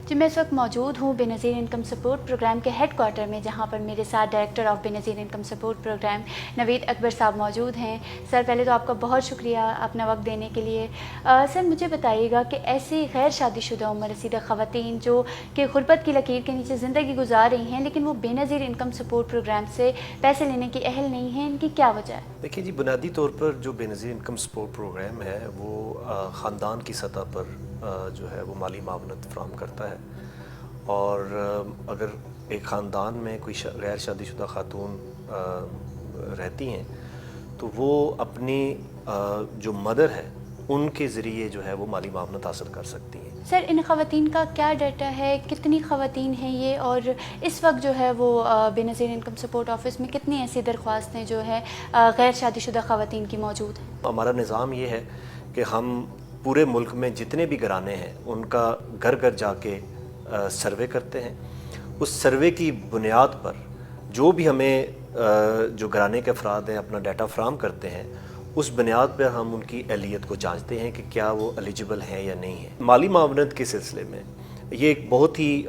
जी मैं इस वक्त मौजूद हूँ बेनज़ीर इनकम सपोर्ट प्रोग्राम के हेड क्वार्टर में, जहाँ पर मेरे साथ director of Benazir income support programme Naveed Akbar sahab मौजूद हैं। सर पहले तो आपका बहुत शुक्रिया अपना वक्त देने के लिए। सर मुझे बताइएगा कि ऐसी गैर शादीशुदा उम्र रसीदा ख़वातीन जो कि गुर्बत की लकीर के नीचे ज़िंदगी गुजार रही हैं, लेकिन वो बेनज़ीर इनकम सपोर्ट प्रोग्राम से पैसे लेने की अहल नहीं हैं, इनकी क्या वजह है? देखिए जी, बुनियादी तौर पर जो बेनज़ीर इनकम सपोर्ट प्रोग्राम है वो ख़ानदान की सतह पर जो है वो माली मावनत फ़राहम करता है। और अगर एक ख़ानदान में कोई गैर शादीशुदा ख़ातून रहती हैं तो वो अपनी जो मदर है उनके ज़रिए जो है वो माली मावनत हासिल कर सकती हैं। सर इन ख़वातीन का क्या डाटा है, कितनी ख़वातीन हैं ये, और इस वक्त जो है वो बेनज़ीर इनकम सपोर्ट ऑफ़िस में कितनी ऐसी दरख्वास्तें जो है गैर शादीशुदा ख़वातीन की मौजूद हैं? हमारा निज़ाम ये है कि हम पूरे मुल्क में जितने भी घराने हैं उनका घर घर जाके सर्वे करते हैं। उस सर्वे की बुनियाद पर जो भी हमें जो घराने के अफराद हैं अपना डाटा फराहम करते हैं, उस बुनियाद पर हम उनकी अहलियत को जांचते हैं कि क्या वो एलिजिबल हैं या नहीं है। माली मावनत के सिलसिले में ये एक बहुत ही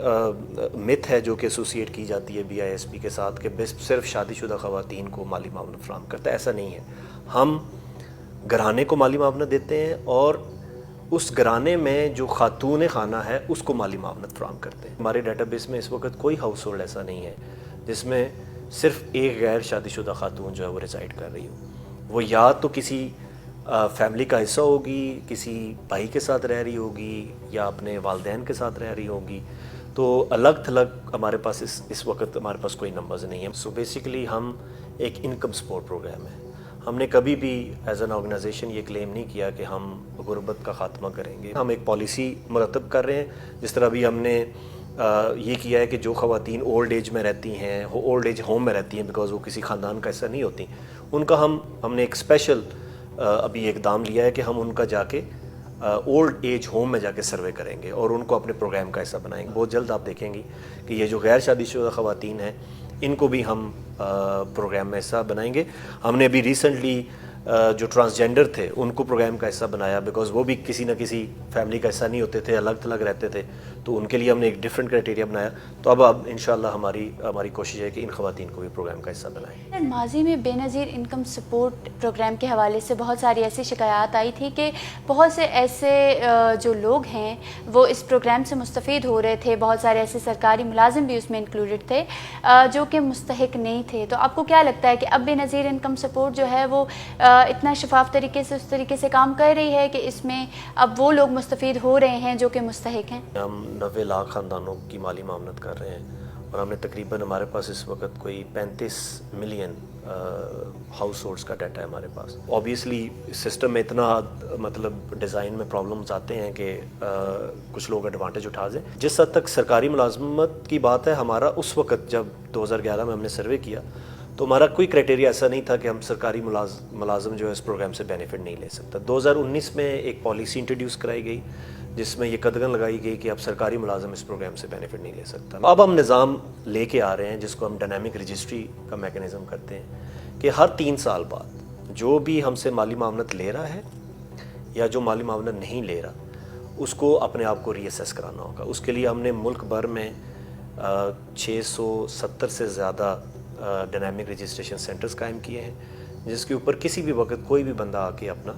मिथ है जो कि एसोसिएट की जाती है BISP के साथ कि बस सिर्फ शादीशुदा ख़वातीन को माली मावनत फराहम करता है। ऐसा नहीं है। हम घराने को माली मावनत देते हैं और उस घराने में जो खातून खाना है उसको माली मावनत फराहम करते हैं। हमारे डाटाबेस में इस वक्त कोई हाउस होल्ड ऐसा नहीं है जिसमें सिर्फ एक गैर शादीशुदा खातून जो है वो रिसाइड कर रही हो। वो या तो किसी फैमिली का हिस्सा होगी, किसी भाई के साथ रह रही होगी या अपने वालदैन के साथ रह रही होगी। तो अलग थलग हमारे पास इस वक्त हमारे पास कोई नंबर्स नहीं है। सो बेसिकली हम एक इनकम सपोर्ट प्रोग्राम है। हमने कभी भी एज एन ऑर्गेनाइजेशन ये क्लेम नहीं किया कि हम गुर्बत का ख़ात्मा करेंगे। हम एक पॉलिसी मुरतब कर रहे हैं। जिस तरह भी हमने ये किया है कि जो ख़वातीन ओल्ड एज में रहती हैं, ओल्ड एज होम में रहती हैं बिकॉज़ वो किसी ख़ानदान का हिस्सा नहीं होती, उनका हमने एक स्पेशल अभी इक़दाम लिया है कि हम उनका जाके ओल्ड एज होम में जाके सर्वे करेंगे और उनको अपने प्रोग्राम का हिस्सा बनाएंगे। बहुत जल्द आप देखेंगी कि ये जो गैर शादीशुदा ख़वातीन हैं इनको भी हम प्रोग्राम में हिस्सा बनाएंगे। हमने अभी रिसेंटली जो ट्रांसजेंडर थे उनको प्रोग्राम का हिस्सा बनाया बिकॉज़ वो भी किसी न किसी फैमिली का हिस्सा नहीं होते थे, अलग थलग रहते थे, तो उनके लिए हमने एक डिफरेंट क्राइटेरिया बनाया। तो अब इंशाल्लाह हमारी कोशिश है कि इन ख़वातीन को भी प्रोग्राम का हिस्सा बनाएं। माजी में बेनज़ीर इनकम सपोर्ट प्रोग्राम के हवाले से बहुत सारी ऐसी शिकायत आई थी कि बहुत से ऐसे जो लोग हैं वो इस प्रोग्राम से मुस्तफ़ीद हो रहे थे, बहुत सारे ऐसे सरकारी मुलाजिम भी उसमें इंक्लूडेड थे जो कि मुस्तहिक नहीं थे। तो आपको क्या लगता है कि अब बेनज़ीर इनकम सपोर्ट जो है वो इतना शफाफ तरीके से उस तरीके से काम कर रही है कि इसमें अब वो लोग मुस्तफ़ीद हो रहे हैं जो कि मुस्तहिक हैं? हम 90 लाख ख़ानदानों की माली मावनत कर रहे हैं और हमने तकरीबन हमारे पास इस वक्त कोई 35 मिलियन हाउस होल्ड्स का डाटा है हमारे पास। ऑब्वियसली सिस्टम में इतना मतलब डिज़ाइन में प्रॉब्लम्स आते हैं कि कुछ लोग एडवांटेज उठा दें। जिस हद तक सरकारी मुलाजमत की बात है, हमारा उस वक्त जब 2011 में हमने सर्वे किया तो हमारा कोई क्राइटेरिया ऐसा नहीं था कि हम सरकारी मुलाजम जो है इस प्रोग्राम से बेनिफिट नहीं ले सकता। 2019 में एक पॉलिसी इंट्रोड्यूस कराई गई जिसमें ये कदगन लगाई गई कि अब सरकारी मुलाजम इस प्रोग्राम से बेनिफिट नहीं ले सकता। अब हम निज़ाम लेके आ रहे हैं जिसको हम डायनामिक रजिस्ट्री का मैकेनिज़्म करते हैं कि हर 3 साल बाद जो भी हमसे माली मावनत ले रहा है या जो माली मावनत नहीं ले रहा उसको अपने आप को रीअसेस कराना होगा। उसके लिए हमने मुल्क भर में 670 से ज़्यादा डायनामिक रजिस्ट्रेशन सेंटर्स कायम किए हैं जिसके ऊपर किसी भी वक्त कोई भी बंदा आके अपना